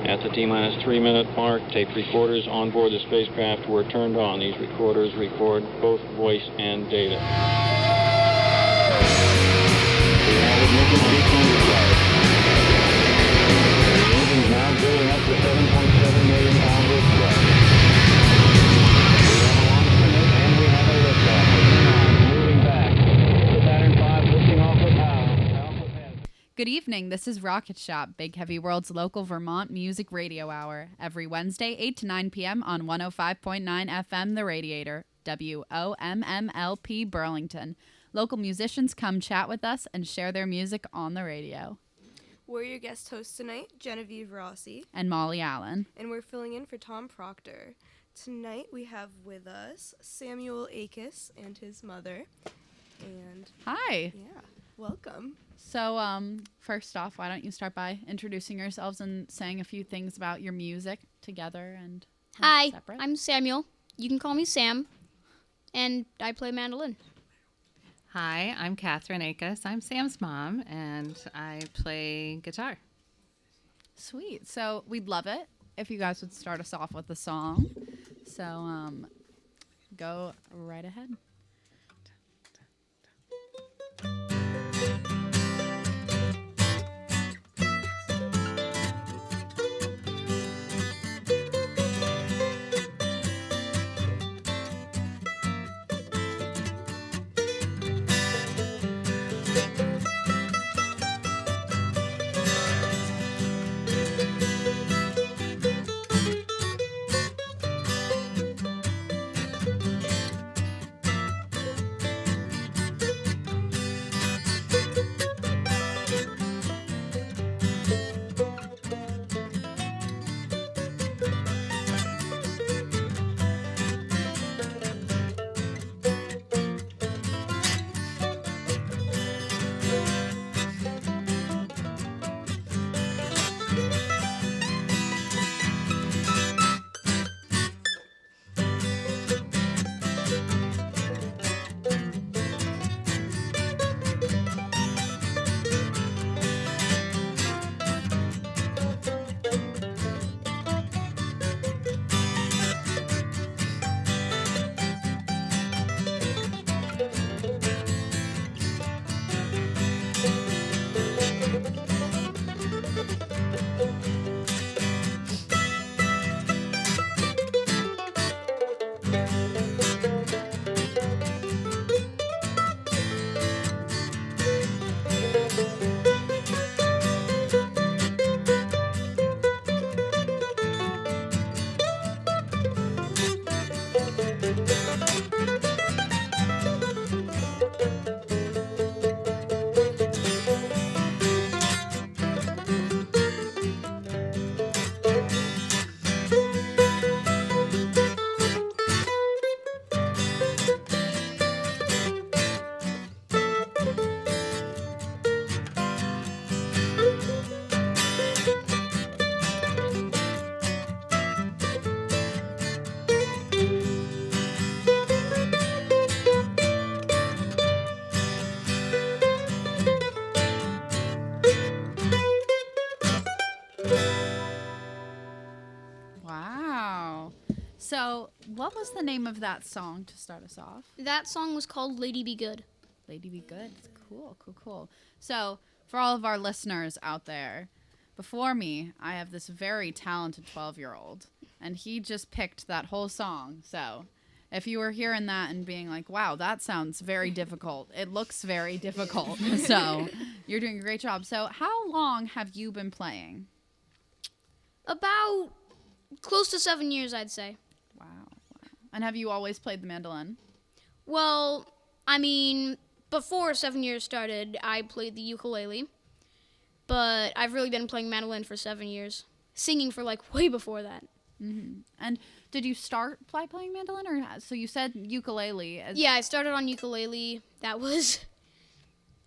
At the T-minus 3-minute mark, tape recorders on board the spacecraft were turned on. These recorders record both voice and data. We have ignition sequence start. The engine's now building up to 7.7 million pounds of thrust. We have a launch commit and we have a liftoff. Moving back. The Saturn V lifting off with power. Good evening, this is Rocket Shop, Big Heavy World's local Vermont music radio hour. Every Wednesday, 8 to 9 p.m. on 105.9 FM The Radiator, WOMMLP Burlington. Local musicians come chat with us and share their music on the radio. We're your guest hosts tonight, Genevieve Rossi. And Molly Allen. And we're filling in for Tom Proctor. Tonight we have with us Samuel Acus and his mother. And hi. Yeah, welcome. So, first off, why don't you start by introducing yourselves and saying a few things about your music together and Hi, separate? I'm Samuel. You can call me Sam, and I play mandolin. Hi, I'm Catherine Acus. I'm Sam's mom, and I play guitar. Sweet. So we'd love it if you guys would start us off with a song. So, go right ahead. Wow. So, what was the name of that song to start us off? That song was called Lady Be Good. Lady Be Good. Cool. So, for all of our listeners out there, before me, I have this very talented 12-year-old, and he just picked that whole song. So, if you were hearing that and being like, wow, that sounds very difficult, it looks very difficult. So, you're doing a great job. So, how long have you been playing? About close to 7 years, I'd say. Wow. And have you always played the mandolin? Well, I mean, before 7 years started, I played the ukulele. But I've really been playing mandolin for 7 years. Singing for, way before that. Mm-hmm. And did you start playing mandolin? Or so you said ukulele. Yeah, I started on ukulele. That was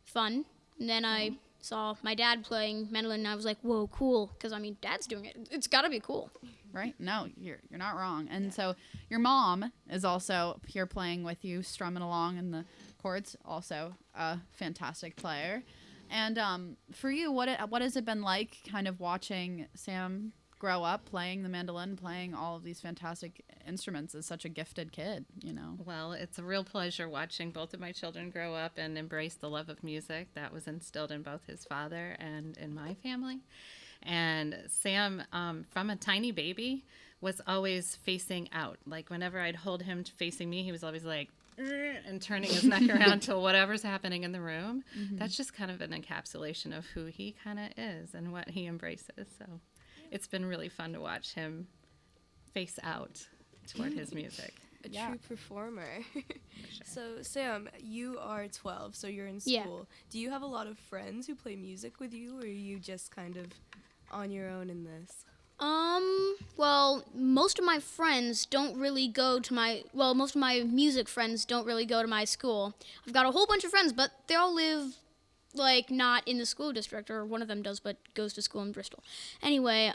fun. And then I saw my dad playing mandolin, and I was like, whoa, cool. Because, Dad's doing it. It's got to be cool. Right? No, you're not wrong. And so your mom is also here playing with you, strumming along in the chords, also a fantastic player. And for you, what has it been like kind of watching Sam grow up playing the mandolin, playing all of these fantastic instruments as such a gifted kid, you know? Well, it's a real pleasure watching both of my children grow up and embrace the love of music that was instilled in both his father and in my family. And Sam, from a tiny baby, was always facing out. Like whenever I'd hold him facing me, he was always like, and turning his neck around to whatever's happening in the room. That's just kind of an encapsulation of who he kind of is and what he embraces. So it's been really fun to watch him face out toward his music. A Yeah. true performer. Sure. So, Sam, you are 12, so you're in Yeah. school. Do you have a lot of friends who play music with you, or are you just kind of on your own in this? Well, most of my friends don't really go to most of my music friends don't really go to my school. I've got a whole bunch of friends, but they all live, like, not in the school district, or one of them does, but goes to school in Bristol. Anyway,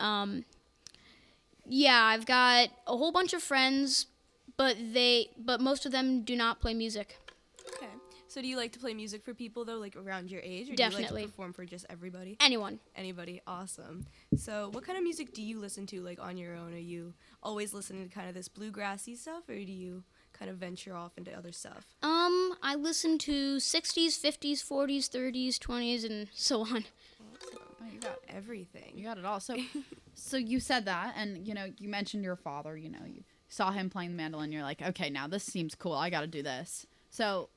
yeah, I've got a whole bunch of friends, but most of them do not play music. Okay. So do you like to play music for people, though, like around your age? Or do you Definitely. like to perform for just everybody? Anyone. Anybody? Awesome. So what kind of music do you listen to, like, on your own? Are you always listening to kind of this bluegrassy stuff, or do you kind of venture off into other stuff? I listen to 60s, 50s, 40s, 30s, 20s, and so on. Oh, you got Everything. You got it all. So, so you said that, and you know, you mentioned your father. You know, you saw him playing the mandolin. You're like, okay, now this seems cool. I got to do this. So,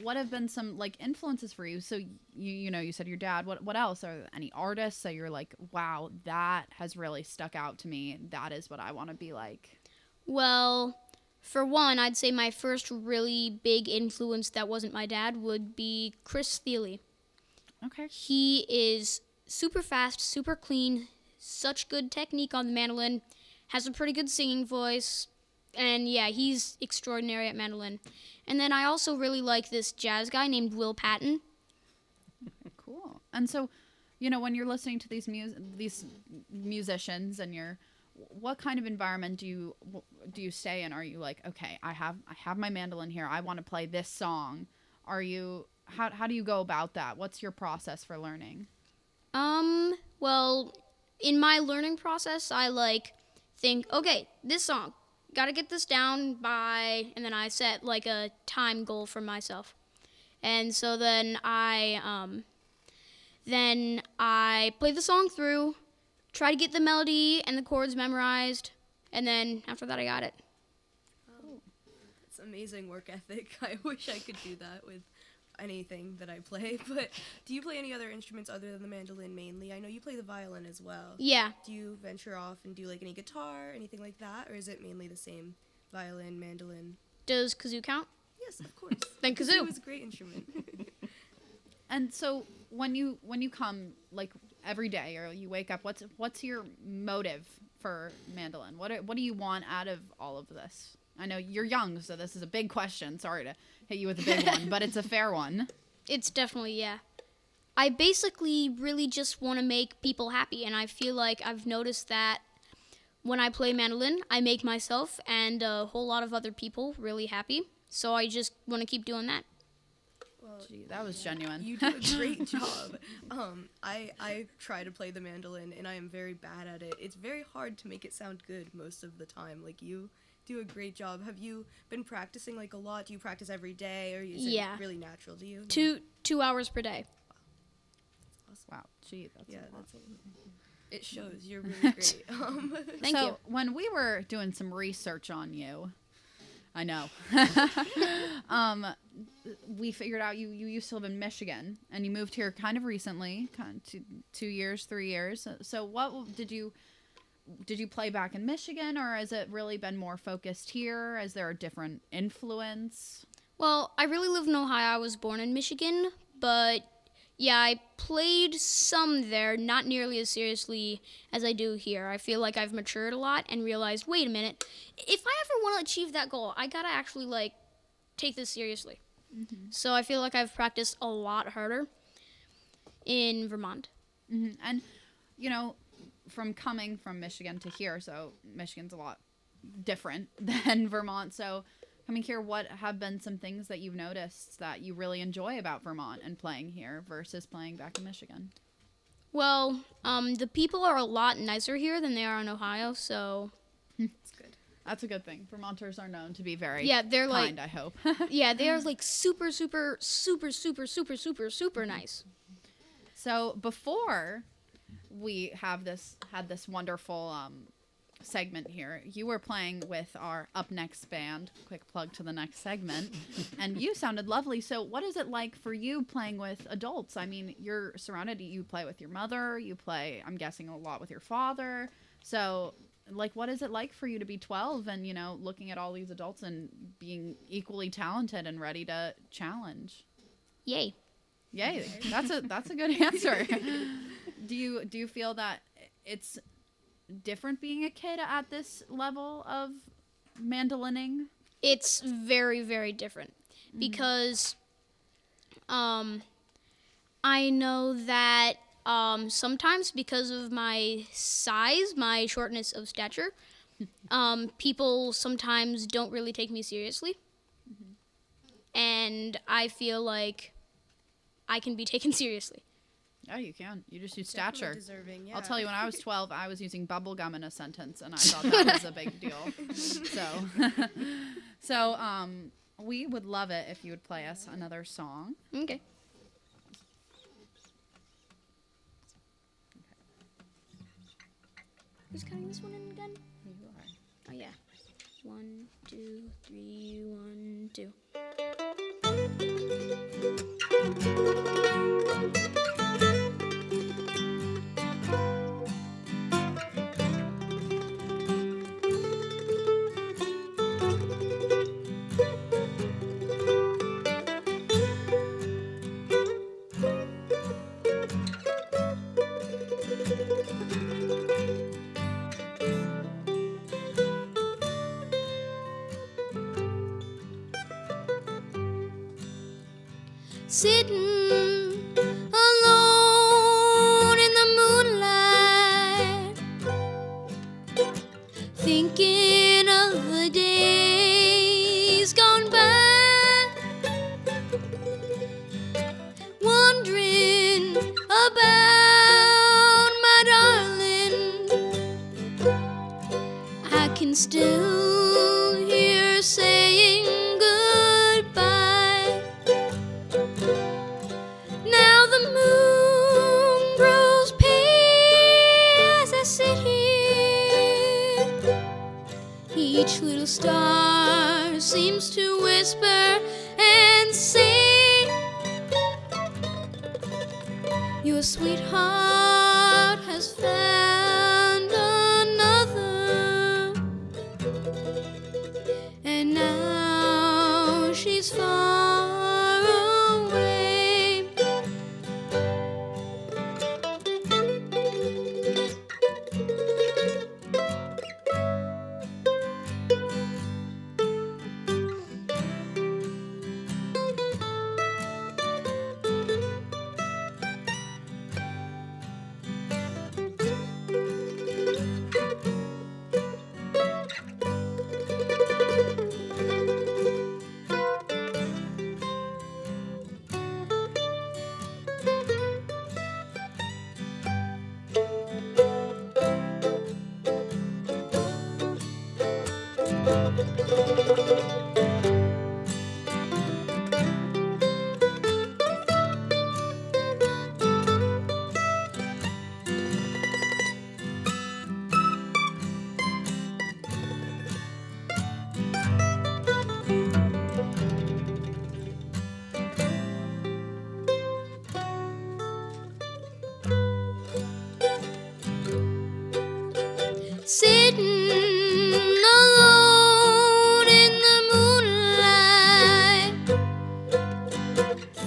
what have been some like influences for you? So, you know, you said your dad. What else? Are there any artists that you're like, wow, that has really stuck out to me. That is what I want to be like. Well, for one, I'd say my first really big influence that wasn't my dad would be Chris Thiele. Okay. He is super fast, super clean, such good technique on the mandolin, has a pretty good singing voice, and yeah, he's extraordinary at mandolin. And then I also really like this jazz guy named Will Patton. Cool. And so, you know, when you're listening to these musicians, and what kind of environment do you stay in? Are you like, okay, I have my mandolin here. I want to play this song. Are you how do you go about that? What's your process for learning? Well, in my learning process, I think, okay, this song, gotta get this down by, and then I set like a time goal for myself. And so then I play the song through, try to get the melody and the chords memorized, and then after that I got it. It's amazing work ethic. I wish I could do that with anything that I play. But do you play any other instruments other than the mandolin mainly? I know you play the violin as well. Yeah. Do you venture off and do like any guitar, anything like that, or is it mainly the same violin, mandolin? Does kazoo count? Yes, of course. Then kazoo. is a great instrument. And so when you come like every day or you wake up, what's your motive for mandolin? What do you want out of all of this? I know you're young, so this is a big question. Sorry to hit you with a big one, but it's a fair one. It's definitely, yeah. I basically really just want to make people happy, and I feel like I've noticed that when I play mandolin, I make myself and a whole lot of other people really happy. So I just want to keep doing that. Well, Gee, that was genuine. you do a great job. I try to play the mandolin, and I am very bad at it. It's very hard to make it sound good most of the time. Like, you do a great job. Have you been practicing like a lot? Do you practice every day, or is it really natural to you? 2 hours per day. Wow, gee, that's Yeah, a lot. that's it shows. You're really great. Thank so you. when we were doing some research on you, I know, we figured out you used to live in Michigan and you moved here kind of recently, kind of 2 years, 3 years. So what did you play back in Michigan, or has it really been more focused here? Is there a different influence? Well, I really live in Ohio. I was born in Michigan, but yeah, I played some there, not nearly as seriously as I do here. I feel like I've matured a lot and realized, wait a minute, if I ever want to achieve that goal, I gotta actually take this seriously. Mm-hmm. So I feel like I've practiced a lot harder in Vermont. Mm-hmm. And, you know, from coming from Michigan to here, so Michigan's a lot different than Vermont. So coming here, what have been some things that you've noticed that you really enjoy about Vermont and playing here versus playing back in Michigan? Well, the people are a lot nicer here than they are in Ohio, so It's good. That's a good thing. Vermonters are known to be very yeah, they're kind, like I hope. yeah, they are like super, super, super, super, super, super, super nice. So before we had this wonderful segment here, you were playing with our Up Next band. Quick plug to the next segment. And you sounded lovely. So what is it like for you playing with adults? I mean, you're surrounded, you play with your mother, you play, I'm guessing, a lot with your father. So like, what is it like for you to be 12 and, you know, looking at all these adults and being equally talented and ready to challenge? Yay. Yay. That's a good answer. Do you feel that it's different being a kid at this level of mandolining? It's very, very different because I know that sometimes because of my size, my shortness of stature, people sometimes don't really take me seriously. And I feel like I can be taken seriously. Yeah, you can. You just use Definitely stature. deserving, yeah. I'll tell you, when I was 12, I was using bubble gum in a sentence, and I thought that was a big deal. So we would love it if you would play us another song. Okay. Who's cutting this one in again? You are. Oh yeah. 1, 2, 3, 1, 2. Sitting alone in the moonlight, thinking of the days gone by, wondering about my darling. I can still hear saying goodbye. Now the moon grows pale as I sit here. Each little star seems to whisper and say, your sweetheart has found another, and now she's far away. Sitting alone in the moonlight,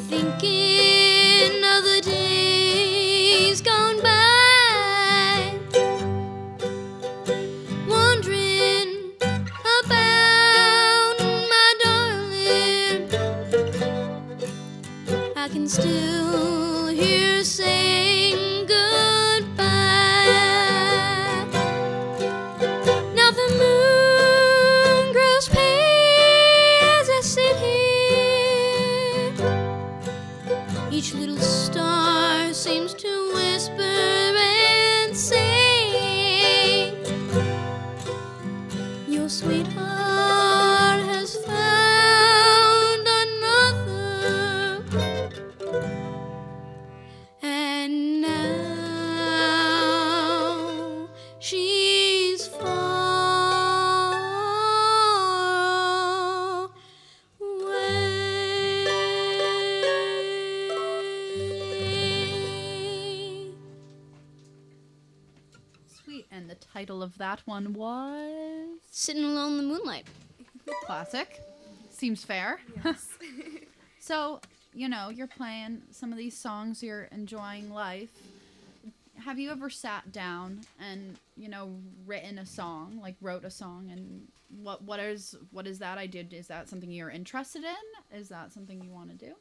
thinking of the days gone by, wondering about my darling. I can still hear saying goodbye. Now title of that one was? Sitting alone in the moonlight. Classic. Seems fair. Yes. So, you're playing some of these songs, you're enjoying life. Have you ever sat down and, written a song, like wrote a song, and what is that idea? Is that something you're interested in? Is that something you want to do?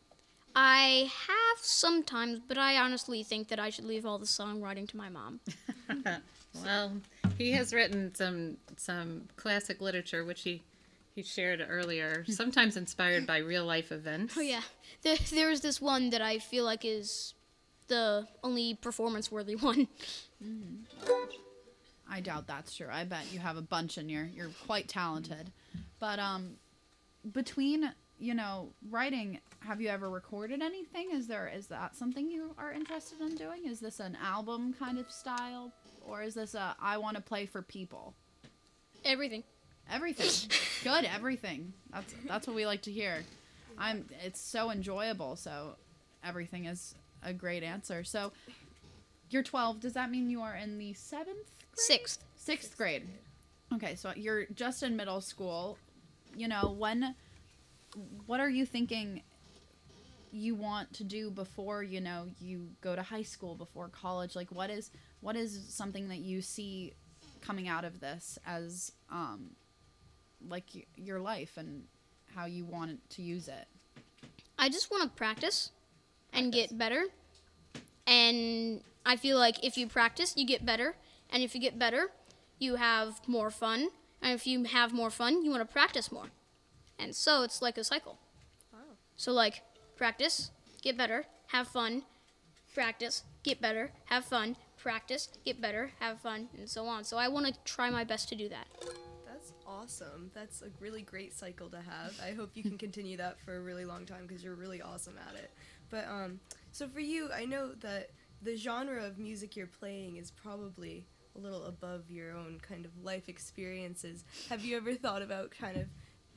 I have sometimes, but I honestly think that I should leave all the songwriting to my mom. Well, he has written some classic literature, which he shared earlier, sometimes inspired by real life events. Oh yeah, there's this one that I feel like is the only performance-worthy one. I doubt that's true. I bet you have a bunch and you're quite talented. But between, writing, have you ever recorded anything? Is that something you are interested in doing? Is this an album kind of style, or is this a I want to play for people? Everything. Everything. Good, everything. That's what we like to hear. It's so enjoyable, so everything is a great answer. So you're 12. Does that mean you are in the 7th grade? 6th. 6th grade. Okay, so you're just in middle school. What are you thinking you want to do before, you go to high school, before college? Like, what is something that you see coming out of this as, like, your life and how you want to use it? I just want to practice and get better. And I feel like if you practice, you get better. And if you get better, you have more fun. And if you have more fun, you want to practice more. And so it's like a cycle. Wow. So like practice, get better, have fun, practice, get better, have fun, practice, get better, have fun, and so on. So I want to try my best to do that. That's awesome. That's a really great cycle to have. I hope you can continue that for a really long time because you're really awesome at it. But so for you, I know that the genre of music you're playing is probably a little above your own kind of life experiences. Have you ever thought about kind of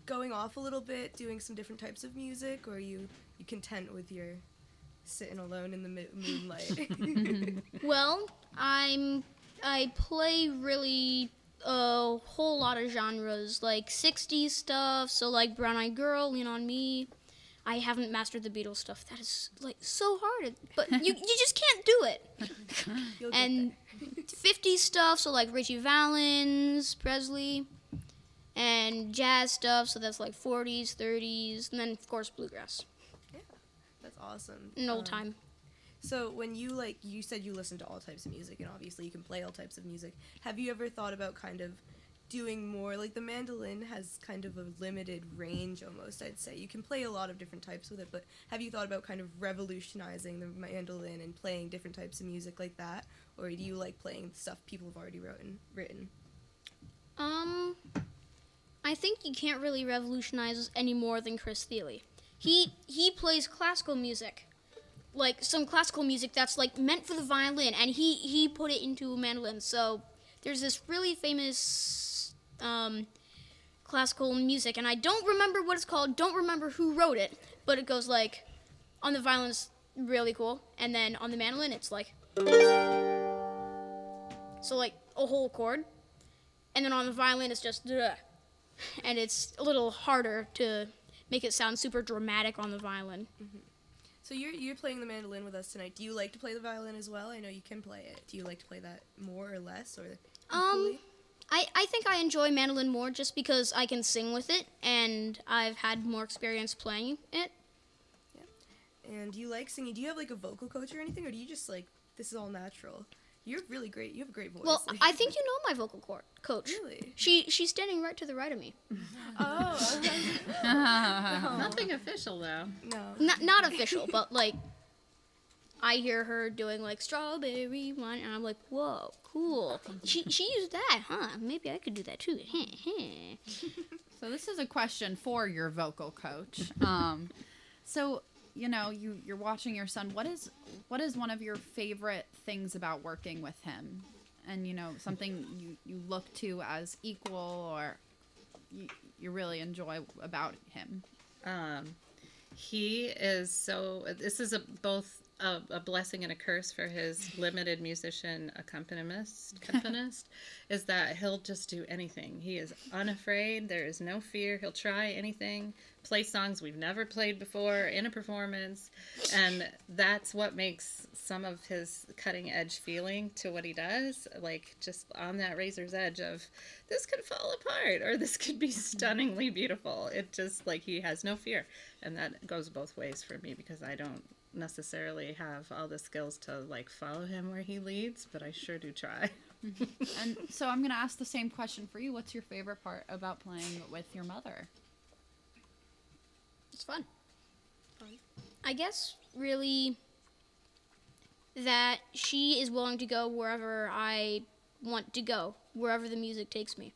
going off a little bit, doing some different types of music, or are you content with your sitting alone in the moonlight? Well, I play really a whole lot of genres, like 60s stuff, so like Brown Eyed Girl, Lean on Me. I haven't mastered the Beatles stuff. That is like so hard, but you just can't do it. You'll get And 50s stuff, so like Richie Valens, Presley, and jazz stuff, so that's like 40s, 30s, and then of course bluegrass there. That's awesome. and old time. So when you said you listen to all types of music, and obviously you can play all types of music. Have you ever thought about kind of doing more, like the mandolin has kind of a limited range almost, I'd say. You can play a lot of different types with it, but have you thought about kind of revolutionizing the mandolin and playing different types of music like that? Or do you like playing stuff people have already written? I think you can't really revolutionize any more than Chris Thiele. He plays classical music, like some classical music that's like meant for the violin, and he put it into a mandolin. So there's this really famous classical music, and I don't remember what it's called, don't remember who wrote it, but it goes like, on the violin it's really cool, and then on the mandolin it's like, so like a whole chord, and then on the violin it's just, and it's a little harder to make it sound super dramatic on the violin. So you're playing the mandolin with us tonight. Do you like to play the violin as well? I know you can play it. Do you like to play that more or less, or equally? I think I enjoy mandolin more just because I can sing with it, and I've had more experience playing it. And do you like singing? Do you have like a vocal coach or anything, or do you just like, this is all natural? You're really great. You have a great voice. Well, I think you know my vocal coach. Really? She's standing right to the right of me. Oh. Nothing official though. No. Not official, but like I hear her doing like strawberry wine, and I'm like, whoa, cool. She used that, huh? Maybe I could do that too. So this is a question for your vocal coach. So you're watching your son. What is one of your favorite things about working with him, and something you look to as equal, or you really enjoy about him? He is so. This is both a blessing and a curse for his limited musician accompanist is that he'll just do anything. He is unafraid. There is no fear. He'll try anything, play songs we've never played before in a performance. And that's what makes some of his cutting edge feeling to what he does, like just on that razor's edge of this could fall apart or this could be stunningly beautiful. It just like he has no fear. And that goes both ways for me because I don't necessarily have all the skills to like follow him where he leads, but I sure do try. And so I'm going to ask the same question for you. What's your favorite part about playing with your mother? It's fun. I guess really that she is willing to go wherever I want to go, wherever the music takes me.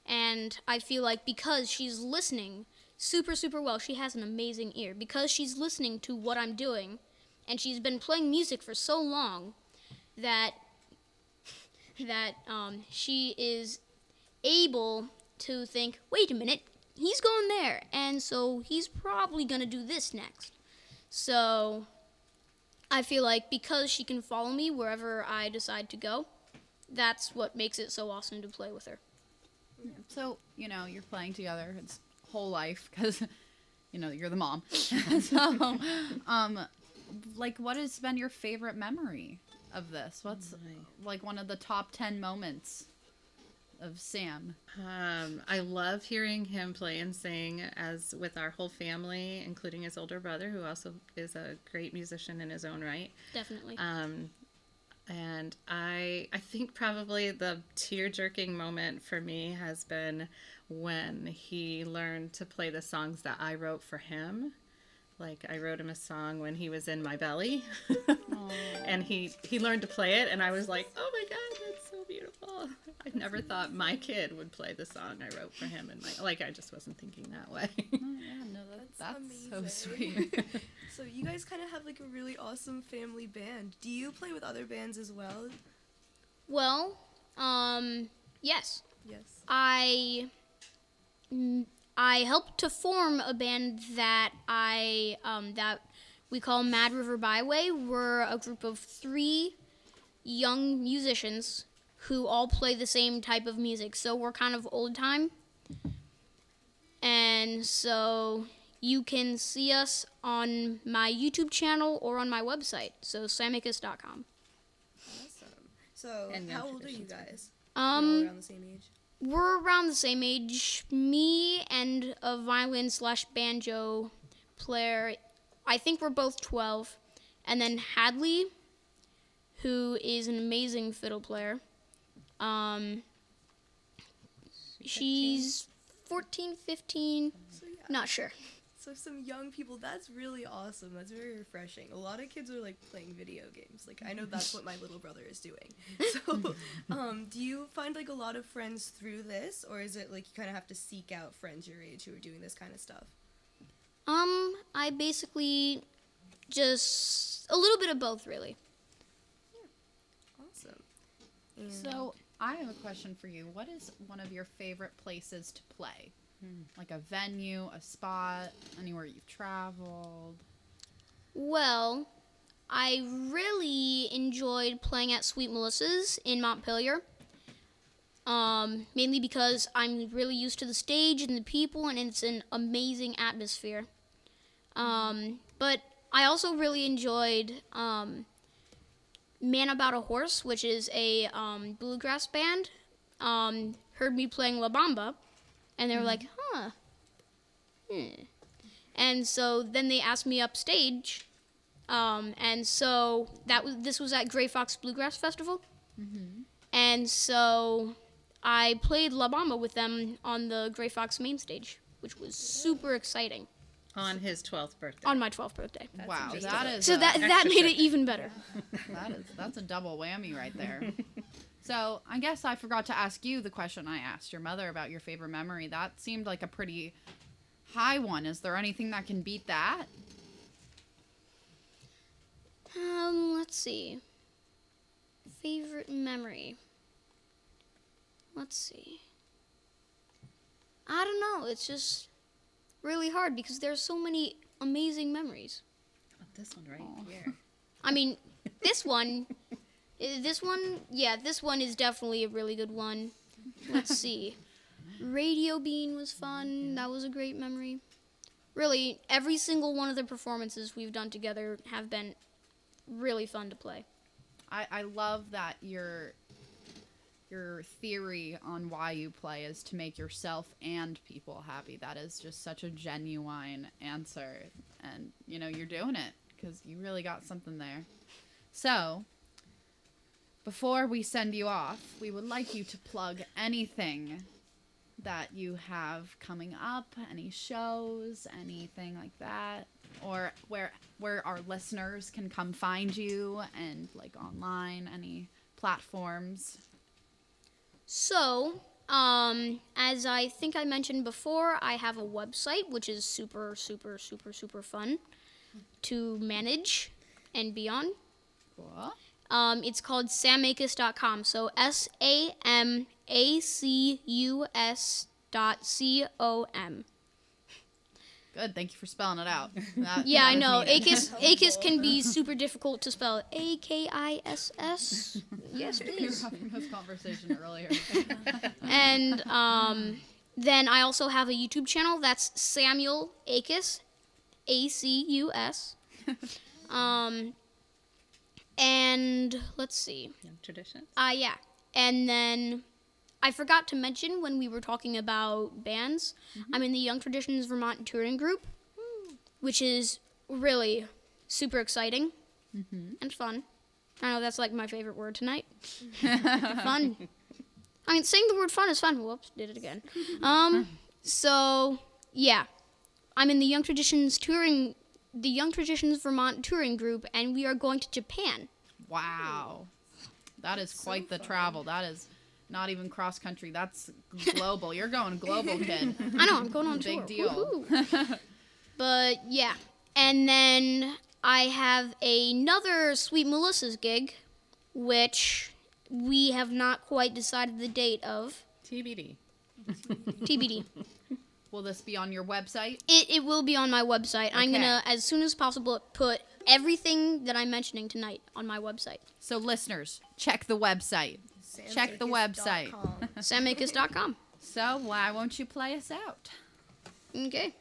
And I feel like because she's listening super, super well, she has an amazing ear. Because she's listening to what I'm doing, and she's been playing music for so long that she is able to think, wait a minute, he's going there, and so he's probably going to do this next. So I feel like because she can follow me wherever I decide to go, that's what makes it so awesome to play with her. So, you're playing together. It's whole life because, you're the mom. So, like, what has been your favorite memory of this? What's, like, one of the top 10 moments of Sam? I love hearing him play and sing as with our whole family, including his older brother, who also is a great musician in his own right. Definitely. And I think probably the tear-jerking moment for me has been when he learned to play the songs that I wrote for him. Like, I wrote him a song when he was in my belly, and he learned to play it, and I was like, oh my God, that's so beautiful. I never thought my kid would play the song I wrote for him, and I just wasn't thinking that way. Oh, yeah, no, that's so amazing. sweet. So you guys kind of have like a really awesome family band. Do you play with other bands as well? Well, yes. Yes. I helped to form a band that that we call Mad River Byway. We're a group of 3 young musicians who all play the same type of music. So we're kind of old time. And so you can see us on my YouTube channel or on my website, so samicus.com. Awesome. So And how young old are you traditions, guys? You're all around the same age? We're around the same age. Me and a violin/banjo player, I think we're both 12. And then Hadley, who is an amazing fiddle player. She's 14, 15, So yeah. not sure. So some young people, that's really awesome. That's very refreshing. A lot of kids are like playing video games. Like I know that's what my little brother is doing. So, do you find like a lot of friends through this, or is it like you kind of have to seek out friends your age who are doing this kind of stuff? I basically just a little bit of both, really. Awesome. And So I have a question for you. What is one of your favorite places to play? Like a venue, a spot, anywhere you've traveled? Well, I really enjoyed playing at Sweet Melissa's in Montpelier. Mainly because I'm really used to the stage and the people, and it's an amazing atmosphere. But I also really enjoyed Man About a Horse, which is a bluegrass band. Heard me playing La Bamba, and they were like, And so then they asked me upstage, and so this was at Gray Fox Bluegrass Festival, and so I played La Bamba with them on the Gray Fox main stage, which was super exciting On his 12th birthday. on my 12th birthday. Wow, just that a- is So that extra made it check. even better. that's a double whammy right there. So I guess I forgot to ask you the question I asked your mother about your favorite memory. That seemed like a pretty high one. Is there anything that can beat that? Let's see. Favorite memory. Let's see. I don't know. It's just really hard because there's so many amazing memories. Oh, this one right here. I mean, this one, this one is definitely a really good one. Let's see. Radio Bean was fun. That was a great memory. Really, every single one of the performances we've done together have been really fun to play. I love that your theory on why you play is to make yourself and people happy. That is just such a genuine answer. And, you know, you're doing it because you really got something there. So, before we send you off, we would like you to plug anything that you have coming up, any shows, anything like that, or where our listeners can come find you and like online, any platforms. So, as I think I mentioned before, I have a website which is super, super, super, super fun to manage and be on. Cool. It's called samacus.com. So SAMACUS.com. Good. Thank you for spelling it out. Yeah, I know. Acus. Acus can be super difficult to spell. AKISS. Yes, We were please. having this conversation earlier. And then I also have a YouTube channel. That's Samuel Acus, ACUS. And let's see. Young traditions. Yeah. And then I forgot to mention when we were talking about bands, I'm in the Young Traditions Vermont touring group, which is really super exciting and fun. I know that's like my favorite word tonight. Fun. I mean, saying the word fun is fun. Whoops, did it again. So yeah, I'm in the Young Traditions Vermont touring group, and we are going to Japan. Wow. That is quite the travel. That is not even cross country. That's global. You're going global, kid. I know, I'm going on tour. Big deal. Woohoo. But yeah, and then I have another Sweet Melissa's gig, which we have not quite decided the date of. TBD. TBD. Will this be on your website? It will be on my website. I'm Okay. gonna, as soon as possible, put everything that I'm mentioning tonight on my website. So listeners, check the website. Check the website. samacus.com. So why won't you play us out? Okay.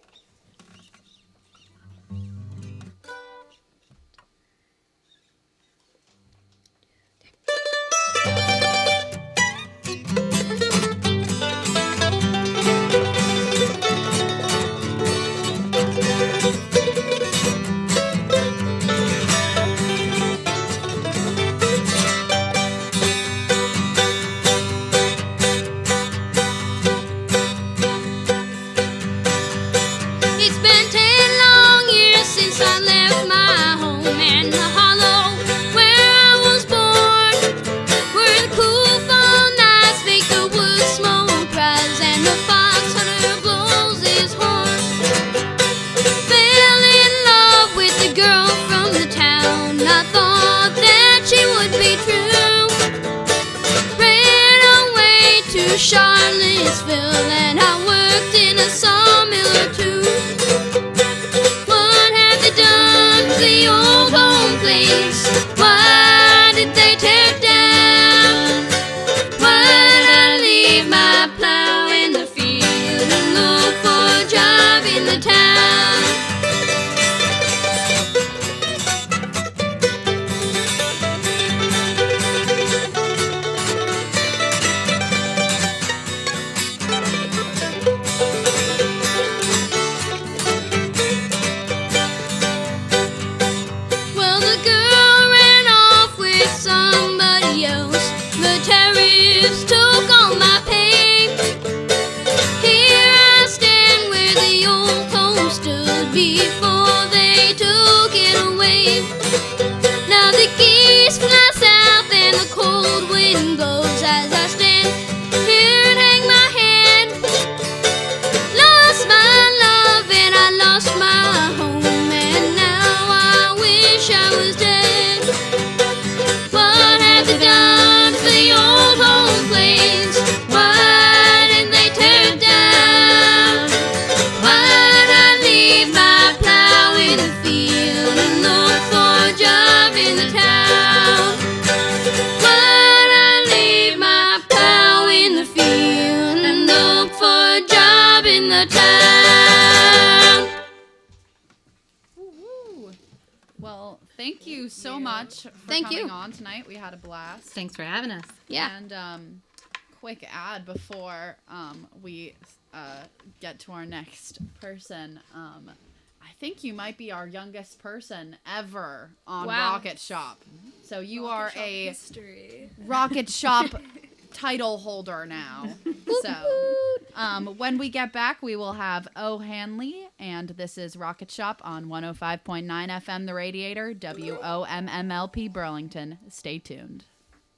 It's been 10 long years since I left my home and the hollow where I was born, where the cool fall nights make the wood smoke rise and the fox hunter blows his horn. Fell in love with the girl from the town. I thought that she would be true. Ran away to Charlottesville and I worked in a sawmill or two. What have they done to the old home place? Why did they tear it down? Why did I leave my plow in the field and look for a job in the town? thank you so much for Thank coming you. on tonight. We had a blast. Thanks for having us. Yeah. And quick ad before we get to our next person. I think you might be our youngest person ever on Wow. Rocket Shop. So you Rocket are Shop a history. Rocket Shop title holder now. So when we get back, we will have O. Hanley, and this is Rocket Shop on 105.9 FM The Radiator, WOMMLP Burlington. Stay tuned.